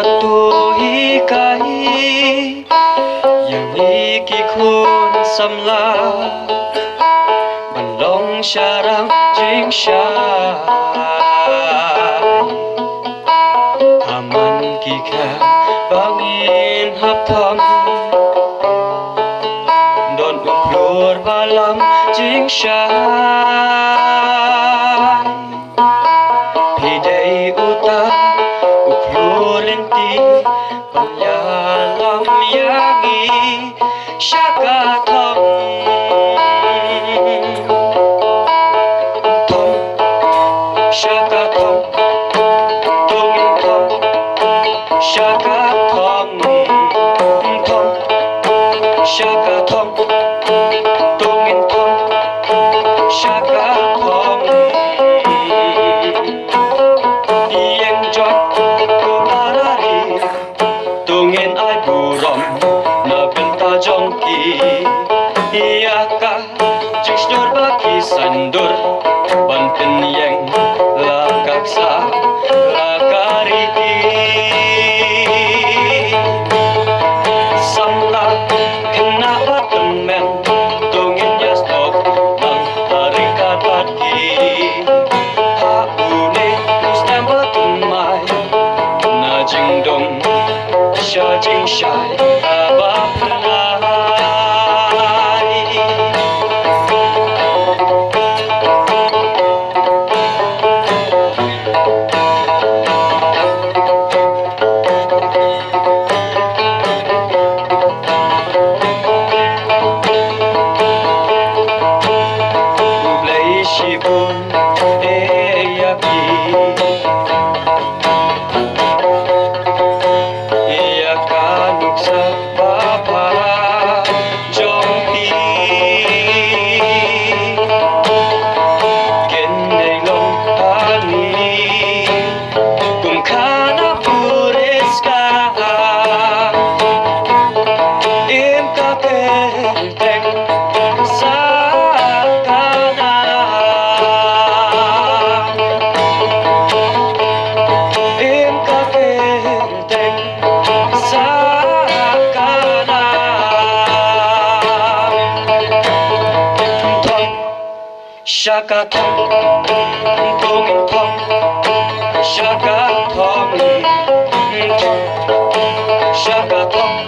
tuhi kai yang iki kun samla man long syarang jing syai aman kika bangin hapam don uklur balam jing syai pidai uta uklur lenti panyalam yagi syakatom tom syakatom tungin tom syakatom tom syakatom tungin tom syakatom yang jot ko marari tungin ay buram na benta jongki iyaka jisnur baki sandur banten yang lakaksa lakariti samla kenapa temen tungin yastok nang harikat pati haune mustam batumai na jingdong sya jing syai abapnai ublei shibun eyaki iyakan sa baba jompi kenay long hani kung kana puris ka im ka kelteng sa kana im ka kelteng sa kana tom syakatom tungin tom syakatom tom syakatom